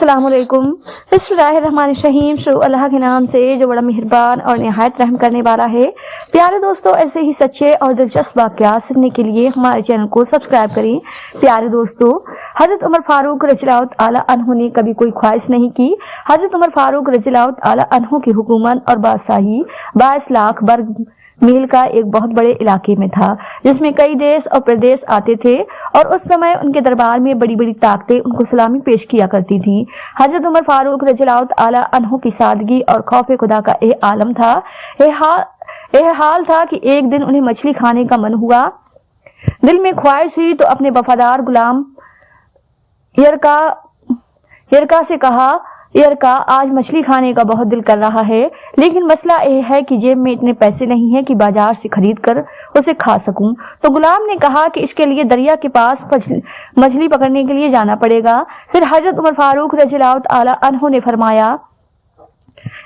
अस्सलाम वालेकुम। बिस्मिल्लाहिर्रहमानिर्रहीम। शुरू अल्लाह के नाम से जो बड़ा मेहरबान और निहायत रहम करने वाला है। प्यारे दोस्तों, ऐसे ही सच्चे और दिलचस्प वाक़यात सुनने के लिए हमारे चैनल को सब्सक्राइब करें। प्यारे दोस्तों, हजरत उमर फारूक रज़ियल्लाहु ताला अन्हु ने कभी कोई ख्वाहिश नहीं की। हजरत उमर फारूक रज़ियल्लाहु ताला अन्हु की हुकूमत और बादशाही 22 लाख वर्ग मील का एक बहुत बड़े इलाके में था, जिसमें कई देश और प्रदेश आते थे और उस समय उनके दरबार में बड़ी बड़ी ताकतें उनको सलामी पेश किया करती थी। हजरत उमर फारूक रज़ियल्लाहु ताला अन्हु की सादगी और खौफ खुदा का यह आलम था, यह हाल था कि एक दिन उन्हें मछली खाने का मन हुआ। दिल में ख्वाहिश हुई तो अपने वफादार गुलाम यरका से कहा, यरका, आज मछली खाने का बहुत दिल कर रहा है, लेकिन मसला यह है कि जेब में इतने पैसे नहीं है कि बाजार से खरीद कर उसे खा सकूं। तो गुलाम ने कहा कि इसके लिए दरिया के पास मछली पकड़ने के लिए जाना पड़ेगा। फिर हजरत उमर फारूक रज़ियल्लाहु ताला अन्हु ने फरमाया,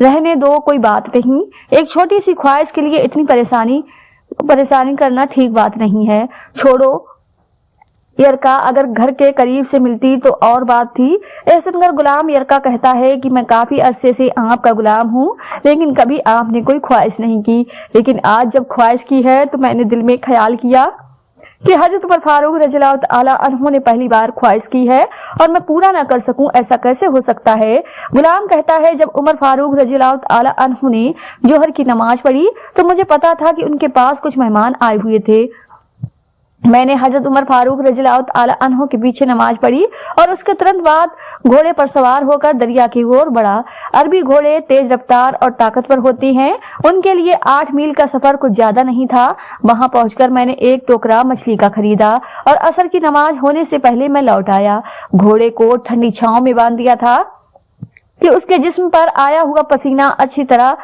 रहने दो, कोई बात नहीं। एक छोटी सी ख्वाहिश के लिए इतनी परेशानी करना ठीक बात नहीं है, छोड़ो। यरका अगर घर के करीब से मिलती तो और बात थी। यह सुनकर गुलाम यरका कहता है कि मैं काफी अरसे से आपका गुलाम हूँ, लेकिन कभी आपने कोई ख्वाहिश नहीं की, लेकिन आज जब ख्वाहिश की है तो मैंने दिल में ख्याल किया कि हजरत उमर फारूक रज़ियल्लाहु ताला अन्हु ने पहली बार ख्वाहिश की है और मैं पूरा ना कर सकूं, ऐसा कैसे हो सकता है। गुलाम कहता है, जब उमर फारूक रज़ियल्लाहु ताला अन्हु ने जोहर की नमाज पढ़ी तो मुझे पता था कि उनके पास कुछ मेहमान आए हुए थे। मैंने हजरत उमर फारूक रज़ियल्लाहु ताला अन्हु के पीछे नमाज पढ़ी और उसके तुरंत बाद घोड़े पर सवार होकर दरिया की ओर बढ़ा। अरबी घोड़े तेज रफ्तार और ताकतवर होती हैं, उनके लिए 8 मील का सफर कुछ ज्यादा नहीं था। वहां पहुंचकर मैंने एक टोकरा मछली का खरीदा और असर की नमाज होने से पहले मैं लौट आया। घोड़े को ठंडी छांव में बांध दिया था कि उसके जिस्म पर आया हुआ पसीना अच्छी तरह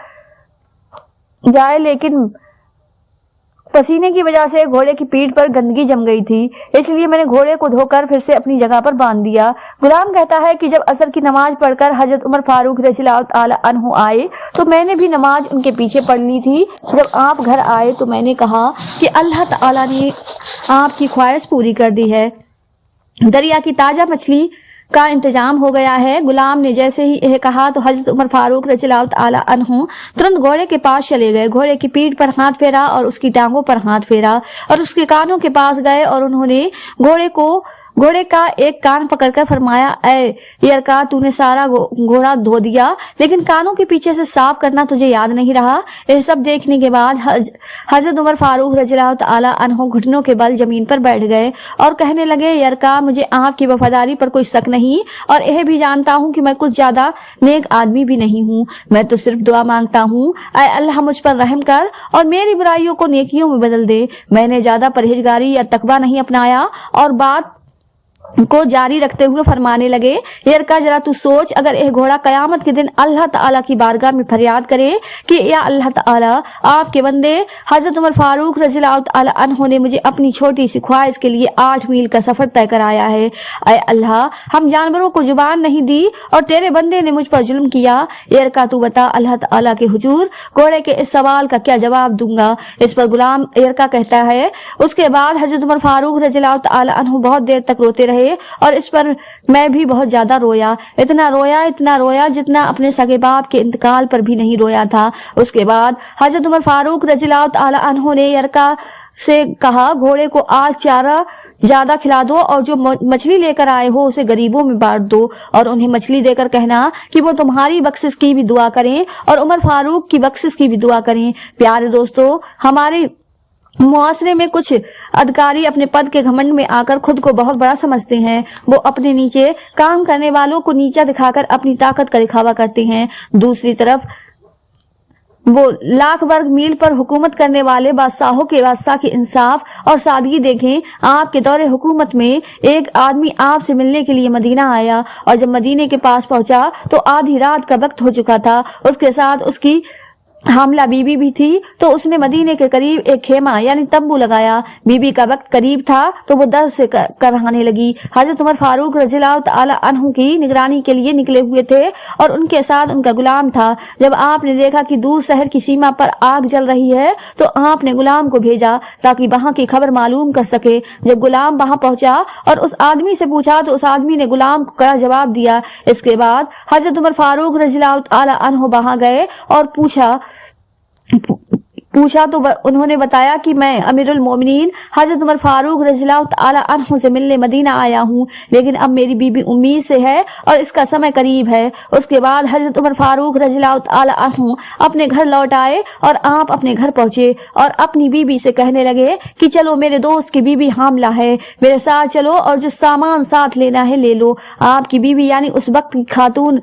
जाए, लेकिन पसीने की वजह से घोड़े की पीठ पर गंदगी जम गई थी, इसलिए मैंने घोड़े को धोकर फिर से अपनी जगह पर बांध दिया। गुलाम कहता है कि जब असर की नमाज पढ़कर हजरत उमर फारूक रज़ियल्लाहु ताला अन्हु आए तो मैंने भी नमाज उनके पीछे पढ़ ली थी। जब आप घर आए तो मैंने कहा कि अल्लाह ताला ने आपकी ख्वाहिश पूरी कर दी है, दरिया की ताजा मछली का इंतजाम हो गया है। गुलाम ने जैसे ही यह कहा तो हजरत उमर फारूक रज़ियल्लाहु ताला अन्हु तुरंत घोड़े के पास चले गए, घोड़े की पीठ पर हाथ फेरा और उसकी टांगों पर हाथ फेरा और उसके कानों के पास गए और उन्होंने घोड़े का एक कान पकड़कर फरमाया, ऐ यरका, तूने सारा घोड़ा धो दिया, लेकिन कानों के पीछे से साफ करना तुझे याद नहीं रहा। यह सब देखने के बाद हजरत उमर फारूक रज़ियल्लाहु ताला अन्हु घुटनों के बल जमीन पर बैठ गए और कहने लगे, यरका, मुझे आपकी वफादारी पर कोई शक नहीं और यह भी जानता हूँ कि मैं कुछ ज्यादा नेक आदमी भी नहीं हूँ। मैं तो सिर्फ दुआ मांगता हूँ, ऐ अल्लाह, मुझ पर रहम कर और मेरी बुराइयों को नेकियों में बदल दे। मैंने ज्यादा परहेजगारी या तकवा नहीं अपनाया और बात को जारी रखते हुए फरमाने लगे, यरका, जरा तू सोच, अगर यह घोड़ा कयामत के दिन अल्लाह ताला की बारगाह में फरियाद करे कि या अल्लाह ताला, आपके बंदे हजरत उमर फारूक रज़ियल्लाहु ताला अन्हु ने मुझे अपनी छोटी सी ख्वाहिश के लिए 8 मील का सफर तय कराया है। ऐ अल्लाह, हम जानवरों को जुबान नहीं दी और तेरे बंदे ने मुझ पर जुल्म किया। यरका, तू बता, अल्लाह ताला के हुजूर घोड़े के इस सवाल का क्या जवाब दूंगा। इस पर गुलाम यरका कहता है, उसके बाद हजरत उमर फारूक रज़ियल्लाहु ताला अन्हु बहुत देर तक रोते रहे और इस पर मैं भी बहुत ज्यादा रोया, इतना रोया जितना अपने सगे बाप के इंतकाल पर भी नहीं रोया था। उसके बाद हजरत उमर फारूक रज़ियल्लाहु ताला अन्हु ने यरका से कहा, घोड़े को आज चारा ज्यादा खिला दो और जो मछली लेकर आए हो उसे गरीबों में बांट दो और उन्हें मछली देकर कहना कि वो तुम्हारी बख्शिश की भी दुआ करें और उमर फारूक की बख्शिश की भी दुआ करें। प्यारे दोस्तों, हमारे मुआसरे में कुछ अधिकारी अपने पद के घमंड में आकर खुद को बहुत बड़ा समझते हैं। वो अपने नीचे काम करने वालों को नीचा दिखाकर अपनी ताकत का दिखावा करते हैं। दूसरी तरफ वो लाख वर्ग मील पर हुकूमत करने वाले बादशाहों के बादशाह की इंसाफ और सादगी देखें। आपके दौरे हुकूमत में एक आदमी आपसे मिलने के लिए मदीना आया और जब मदीने के पास पहुंचा तो आधी रात का वक्त हो चुका था। उसके साथ उसकी हामला बीबी भी थी तो उसने मदीने के करीब एक खेमा यानी तंबू लगाया। बीबी का वक्त करीब था तो वो दर्द से कराने लगी। हजरत उमर फारूक रज़ियल्लाहु ताला अन्हु की निगरानी के लिए निकले हुए थे और उनके साथ उनका गुलाम था। जब आपने देखा कि दूर शहर की सीमा पर आग जल रही है तो आपने गुलाम को भेजा ताकि वहां की खबर मालूम कर सके। जब गुलाम वहां पहुंचा और उस आदमी से पूछा तो उस आदमी ने गुलाम को कड़ा जवाब दिया। इसके बाद हजरत उमर फारूक रज़ियल्लाहु ताला अन्हु वहां गए और पूछा तो उन्होंने बताया कि मैं अमीरुल मोमिनीन हजरत उमर फारूक रज़ियल्लाहु ताला अन्हु से मिलने मदीना आया हूँ, लेकिन अब मेरी बीबी उम्मीद से है और इसका समय करीब है। उसके बाद हजरत उमर फारूक रज़ियल्लाहु ताला अन्हु अपने घर लौट आए और आप अपने घर पहुंचे और अपनी बीबी से कहने लगे कि चलो मेरे दोस्त की बीबी हामला है, मेरे साथ चलो और जो सामान साथ लेना है ले लो। आपकी बीबी यानी उस वक्त की खातून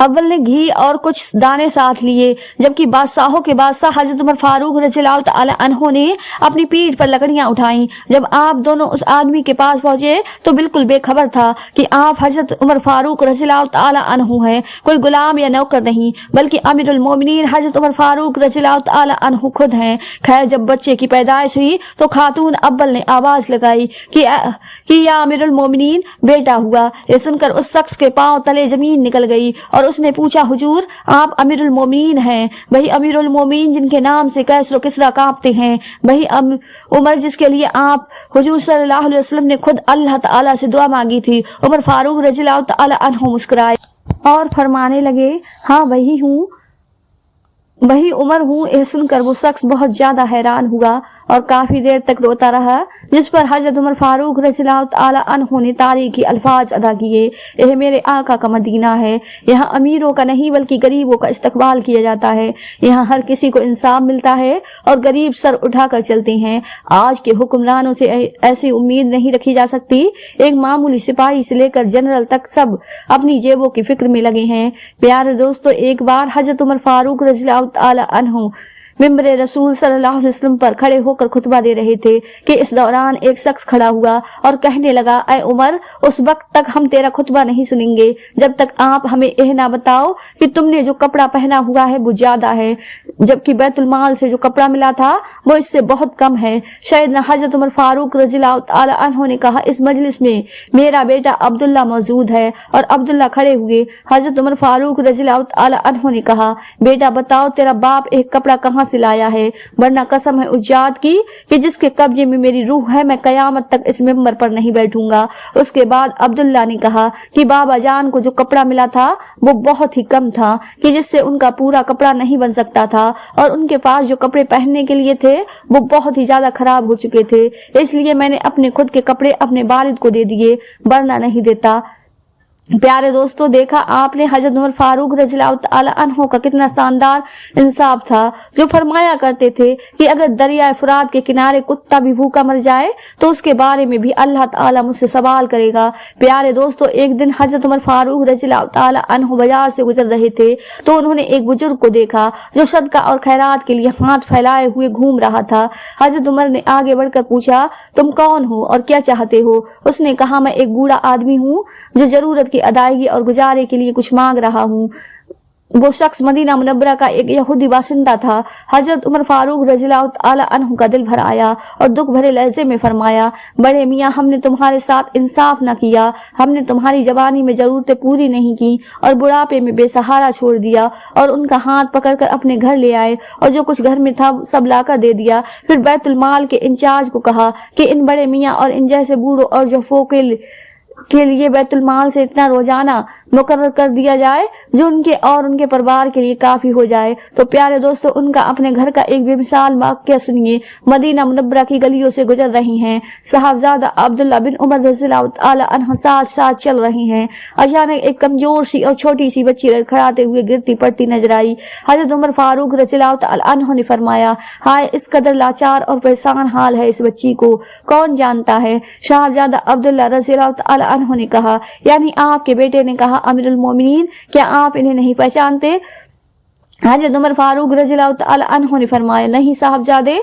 अव्वल ने घी और कुछ दाने साथ लिए, जबकि बादशाहों के बादशाह हजरत उमर फारूक रज़ियल्लाहु ताला अन्हु ने अपनी पीठ पर लकड़ियां उठाई। जब आप दोनों उस आदमी के पास पहुंचे तो बिल्कुल बेखबर था कि आप हजरत उमर फारूक रज़ियल्लाहु ताला अन्हु हैं, कोई गुलाम या नौकर नहीं, बल्कि अमीरुल मोमिनीन हजरत उमर फारूक रज़ियल्लाहु ताला अन्हु खुद हैं। खैर, जब बच्चे की पैदाइश हुई तो खातून अव्वल ने आवाज लगाई कि या अमीरुल मोमिनीन, बेटा हुआ। ये सुनकर उस शख्स के पांव तले जमीन निकल गई और उसने पूछा, हुजूर आप अमीरुल मोमिनीन हैं, वही अमीरुल मोमिनीन जिनके नाम से कैसर किसरा कांपते हैं, वही उमर जिसके लिए आप हुजूर सल्लल्लाहु अलैहि वसल्लम ने खुद अल्लाह ताला से दुआ मांगी थी। उमर फारूक रज़ियल्लाहु ताला अन्हु मुस्कुराए और फरमाने लगे, हाँ वही हूँ, वही उमर हूँ। यह सुनकर वो शख्स बहुत ज्यादा हैरान हुआ और काफी देर तक रोता रहा, जिस पर हजरत उमर फारूक रज़ियल्लाहु ताला अन्हु ने तारीखी अल्फाज अदा किए, यह मेरे आका का मदीना है, यहाँ अमीरों का नहीं बल्कि गरीबों का इस्तकबाल किया जाता है, यहाँ हर किसी को इंसाफ मिलता है और गरीब सर उठाकर चलते हैं। आज के हुक्मरानों से ऐसी उम्मीद नहीं रखी जा सकती। एक मामूली सिपाही से लेकर जनरल तक सब अपनी जेबों की फिक्र में लगे हैं। प्यारे दोस्तों, एक बार हजरत उमर फारूक रज़ियल्लाहु ताला अन्हु मिंबर रसूल सल्लल्लाहु अलैहि वसल्लम पर खड़े होकर खुतबा दे रहे थे कि इस दौरान एक शख्स खड़ा हुआ और कहने लगा, ऐ उमर, उस वक्त तक हम तेरा खुतबा नहीं सुनेंगे जब तक आप हमें यह ना बताओ कि तुमने जो कपड़ा पहना हुआ है वो ज्यादा है, जबकि बैतुल माल से जो कपड़ा मिला था वो इससे बहुत कम है। शायद हजरत उमर फारूक रज़ियल्लाहु ताला अन्हु ने कहा, इस मजलिस में मेरा बेटा अब्दुल्ला मौजूद है, और अब्दुल्ला खड़े हुए। हजरत उमर फारूक रज़ियल्लाहु ताला अन्हु ने कहा, बेटा बताओ तेरा बाप एक कपड़ा कहाँ से लाया है, वरना कसम है उस जात की कि जिसके कब्जे में मेरी रूह है, मैं कयामत तक इस मिंबर पर नहीं बैठूंगा। उसके बाद अब्दुल्ला ने कहा कि बाबा जान को जो कपड़ा मिला था वो बहुत ही कम था कि जिससे उनका पूरा कपड़ा नहीं बन सकता था, और उनके पास जो कपड़े पहनने के लिए थे वो बहुत ही ज्यादा खराब हो चुके थे, इसलिए मैंने अपने खुद के कपड़े अपने वालिद को दे दिए, वरना नहीं देता। प्यारे दोस्तों, देखा आपने हजरत उमर फारूक रज़ियल्लाहु ताला अन्हु का कितना शानदार इंसाफ था, जो फरमाया करते थे कि अगर दरिया फुरात के किनारे कुत्ता भी भूखा मर जाए तो उसके बारे में भी अल्लाह ताला मुझसे सवाल करेगा। प्यारे दोस्तों, एक दिन हजरत उमर फारूक रज़ियल्लाहु ताला अन्हु बाजार से गुजर रहे थे तो उन्होंने एक बुजुर्ग को देखा जो सदका और खैरात के लिए हाथ फैलाए हुए घूम रहा था। हजरत उमर ने आगे बढ़कर पूछा, तुम कौन हो और क्या चाहते हो? उसने कहा, मैं एक बूढ़ा आदमी हूँ जो जरूरत की अदायगी और गुजारे के लिए कुछ मांग रहा हूँ। वो शख्स मदीना मुनव्वरा का एक यहूदी बासिंदा था। हजरत उमर फारूक रज़ियल्लाहु ताला अन्हु का दिल भर आया और दुख भरे लहजे में फरमाया, बड़े मियाँ, हमने तुम्हारे साथ इंसाफ न किया, हमने तुम्हारी जवानी में जरूरतें पूरी नहीं की और बुढ़ापे में बेसहारा छोड़ दिया, और उनका हाथ पकड़कर अपने घर ले आए और जो कुछ घर में था सब लाकर दे दिया। फिर बैतुल माल के इंचार्ज को कहा कि इन बड़े मियाँ और इन जैसे बूढ़ों और जफों के लिए बैतुल माल से इतना रोजाना मुकर्रर कर दिया जाए जो उनके और उनके परिवार के लिए काफी हो जाए। तो प्यारे दोस्तों, उनका अपने घर का एक बेमिसाल वाक़या सुनिए। मदीना मुनव्वरा की गलियों से गुजर रही हैं साहबजादा अब्दुल्ला बिन उमर रज़ियल्लाहु ताला अन्हु साथ साथ चल रही हैं। अचानक एक कमजोर सी और छोटी सी बच्ची लड़खड़ाते हुए गिरती पड़ती नजर आई। हजरत उमर फारूक रज़ियल्लाहु ताला अन्हु ने फरमाया, हाय, इस कदर लाचार और परेशान हाल है इस बच्ची को कौन जानता है? साहबजादा अब्दुल्ला रज़ियल्लाहु ताला अन्हु ने कहा, यानी आपके बेटे ने कहा, अमीरुल मोमिनीन, क्या आप इन्हें नहीं पहचानते? हजरत उमर फारूक रज़ियल्लाहु ताला अन्हु ने फरमाया, नहीं साहबजादे,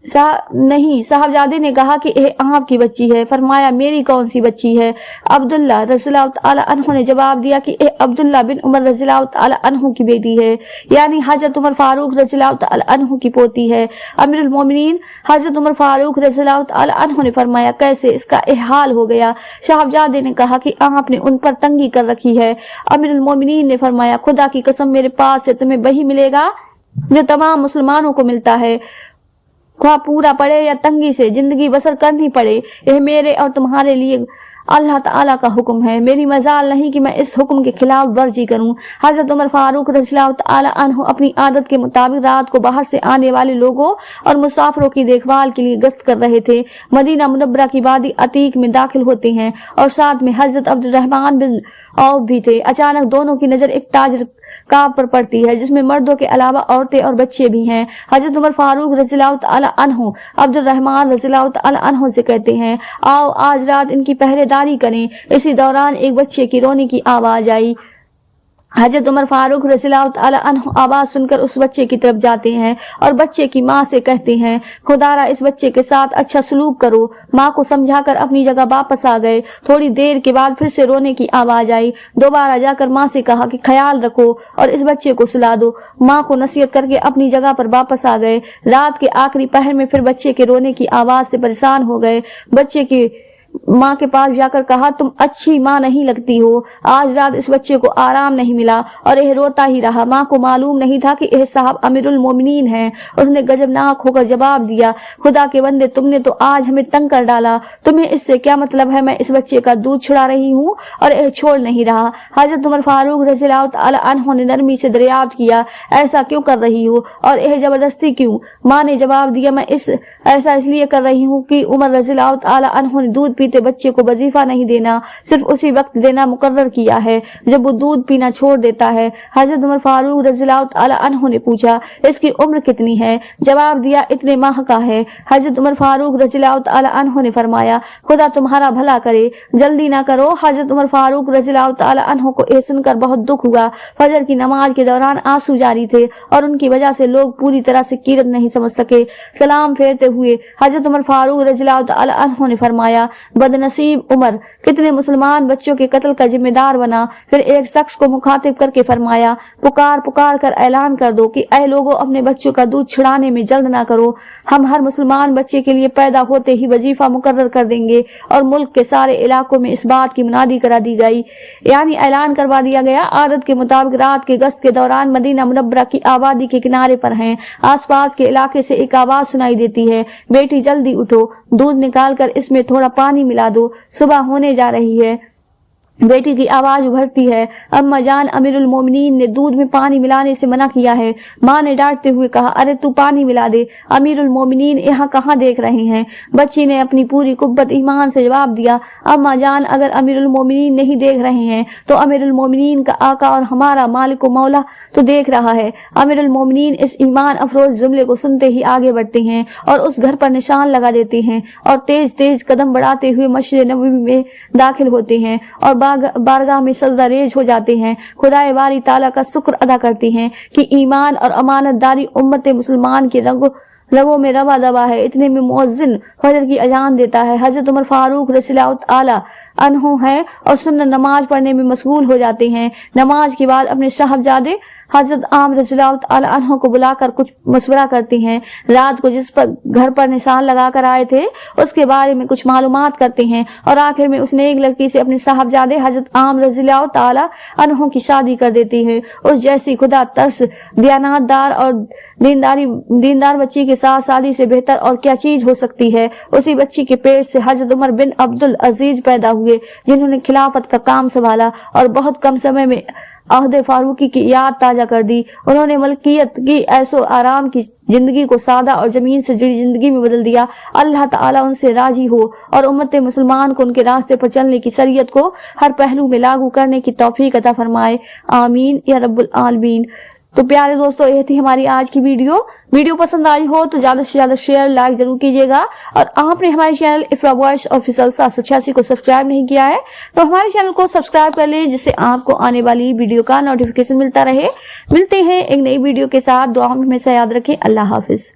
नहीं। साहबजादे ने कहा कि यह आपकी बच्ची है। फरमाया मेरी कौन सी बच्ची है? अब्दुल्ला रज़ियल्लाहु तआला अन्हु ने जवाब दिया कि यह अब्दुल्ला बिन उमर रज़ियल्लाहु तआला अन्हु की बेटी है, यानी हजरत उमर फारूक रज़ियल्लाहु तआला अन्हु की पोती है। अमीरुल मोमिनीन हजरत उमर फारूक रज़ियल्लाहु तआला अन्हु ने फरमाया कैसे इसका यह हाल हो गया? साहबजादे ने कहा कि आपने उन पर तंगी कर रखी है। अमीरुल मोमिनीन ने फरमाया खुदा की कसम मेरे पास से तुम्हें वही मिलेगा जो तमाम मुसलमानों को मिलता है, ख्वाह पूरा पड़े या तंगी से जिंदगी बसर करनी पड़े। यह मेरे और तुम्हारे लिए अल्लाह ताला का हुक्म है। मेरी मजाल नहीं कि मैं इस हुक्म के खिलाफ वर्जी करूं। हजरत उमर फारूक रज़ियल्लाहु ताला अन्हु अपनी आदत के मुताबिक रात को बाहर से आने वाले लोगों और मुसाफिरों की देखभाल के लिए गश्त कर रहे थे। मदीना मुनव्वरा की वादी अतीक में दाखिल होते हैं और साथ में हजरत अब्दुर्रहमान बिन औफ भी थे। अचानक दोनों की नजर एक ताजर कार पर पड़ती है जिसमें मर्दों के अलावा औरतें और बच्चे भी हैं। हजरत उमर फारूक रज़ियल्लाहु तआला अन्हु अब्दुर्रहमान रज़ियल्लाहु तआला अन्हु से कहते हैं आओ आज रात इनकी पहरेदारी करें। इसी दौरान एक बच्चे की रोने की आवाज आई। हजरत उमर फारूक रज़ियल्लाहु तआला अन्हु आवाज सुनकर उस बच्चे की तरफ जाते हैं और बच्चे की माँ से कहते हैं खुदारा इस बच्चे के साथ अच्छा सलूक करो। माँ को समझाकर अपनी जगह वापस आ गए। थोड़ी देर के बाद फिर से रोने की आवाज आई। दोबारा जाकर माँ से कहा कि ख्याल रखो और इस बच्चे को सुला दो। माँ को नसीहत करके अपनी जगह पर वापस आ गए। रात के आखिरी पहर में फिर बच्चे के रोने की आवाज से परेशान हो गए। बच्चे की माँ के पास जाकर कहा तुम अच्छी माँ नहीं लगती हो। आज रात इस बच्चे को आराम नहीं मिला और यह रोता ही रहा। माँ को मालूम नहीं था कि यह साहब अमीरुल मोमिनीन हैं। उसने गजबनाक होकर जवाब दिया खुदा के बंदे तुमने तो आज हमें तंग कर डाला। तुम्हें इससे क्या मतलब है? मैं इस बच्चे का दूध छुड़ा रही हूँ और यह छोड़ नहीं रहा। हजरत उमर फारूक रज़ियल्लाहु तआला अन्हु ने नरमी से दरियाफ्त किया ऐसा क्यों कर रही हो और यह जबरदस्ती क्यों? माँ ने जवाब दिया मैं ऐसा इसलिए कर रही हूँ कि उमर रज़ियल्लाहु तआला अन्हु ने दूध पीते बच्चे को वजीफा नहीं देना, सिर्फ उसी वक्त देना मुकर्रर किया है जब वो दूध पीना छोड़ देता है। हजरत उमर फारूक रज़ियल्लाहु तआला अन्हु ने पूछा इसकी उम्र कितनी है? जवाब दिया इतने माह का है। हजरत उमर फारूक रज़ियल्लाहु तआला अन्हु ने फरमाया खुदा तुम्हारा भला करे, जल्दी ना करो। हजरत उमर फारूक रज़ियल्लाहु तआला अन्हु को यह सुनकर बहुत दुख हुआ। फजर की नमाज के दौरान आंसू जारी थे और उनकी वजह से लोग पूरी तरह से कीरत नहीं समझ सके। सलाम फेरते हुए हजरत उमर फारूक रज़ियल्लाहु तआला अन्हु ने फरमाया बदनसीब उमर कितने मुसलमान बच्चों के कत्ल का जिम्मेदार बना। फिर एक शख्स को मुखातिब करके फरमाया पुकार पुकार कर ऐलान कर दो कि ऐ लोगों अपने बच्चों का दूध छुड़ाने में जल्द ना करो। हम हर मुसलमान बच्चे के लिए पैदा होते ही वजीफा मुकर्रर कर देंगे। और मुल्क के सारे इलाकों में इस बात की मुनादी करा दी गई, यानी ऐलान करवा दिया गया। आदत के मुताबिक रात के गश्त के दौरान मदीना मुनव्वरा की आबादी के किनारे पर हैं। आसपास के इलाके से एक आवाज सुनाई देती है बेटी जल्दी उठो, दूध निकाल कर इसमें थोड़ा पानी मिला दो, सुबह होने जा रही है। बेटी की आवाज उभरती है अम्मा जान अमीरुल मोमिनीन ने दूध में पानी मिलाने से मना किया है। माँ ने डांटते हुए कहा अरे तू पानी मिला दे, अमीरुल मोमिनीन यहाँ कहाँ देख रहे हैं? बच्ची ने अपनी पूरी कुव्वत ईमान से जवाब दिया अम्मा जान अगर अमीरुल मोमिनीन नहीं देख रहे हैं तो अमीरुल मोमिनीन का आका और हमारा मालिक व मौला तो देख रहा है। अमीरुल मोमिनीन इस ईमान अफरोज जुमले को सुनते ही आगे बढ़ते हैं और उस घर पर निशान लगा देते हैं और तेज तेज कदम बढ़ाते हुए मस्जिद नबवी में दाखिल होते हैं और बारगाह में सजदा रेज हो जाते हैं। खुदाए बारी ताला का शुक्र अदा करते हैं कि ईमान और अमानतदारी उम्मत मुसलमान के रगों में रवा दवा है। इतने में मुअज्जिन फजर की अजान देता है। हजरत उमर फारूक रज़ियल्लाहु तआला अन्हु है और सुन्नत नमाज पढ़ने में मशगूल हो जाते हैं। नमाज के बाद अपने साहबजादे हजरत आम रज़ियल्लाहु तआला अन्हु को बुलाकर कुछ मशवरा करते हैं। रात को जिस पर घर पर निशान लगा कर आए थे उसके बारे में कुछ मालूमात करते हैं और आखिर में उसने एक लड़की से अपने साहबजादे हजरत आम रज़ियल्लाहु तआला अन्हु की शादी कर देती है। उस जैसी खुदा तरस दियानतदार और दीनदार बच्ची के साथ शादी से बेहतर और क्या चीज हो सकती है। उसी बच्ची के पेट से हजरत उमर बिन अब्दुल अजीज पैदा हुए जिन्होंने खिलाफत का काम संभाला और बहुत कम समय में अहद फारूकी की याद ताजा कर दी। उन्होंने मलकियत की ऐसो आराम की जिंदगी को सादा और जमीन से जुड़ी जिंदगी में बदल दिया। अल्लाह ताला उनसे राजी हो और उम्मत मुसलमान को उनके रास्ते पर चलने की शरीयत को हर पहलू में लागू करने की तौफीक अता फरमाए, आमीन या रब्बुल आलमीन। तो प्यारे दोस्तों ये थी हमारी आज की वीडियो पसंद आई हो तो ज्यादा से ज्यादा शेयर लाइक जरूर कीजिएगा। और आपने हमारे चैनल इफ्रा वॉइस ऑफिशियल 786 को सब्सक्राइब नहीं किया है तो हमारे चैनल को सब्सक्राइब कर लें जिससे आपको आने वाली वीडियो का नोटिफिकेशन मिलता रहे। मिलते हैं एक नई वीडियो के साथ। दुआ में हमेशा याद रखें। अल्लाह हाफिज।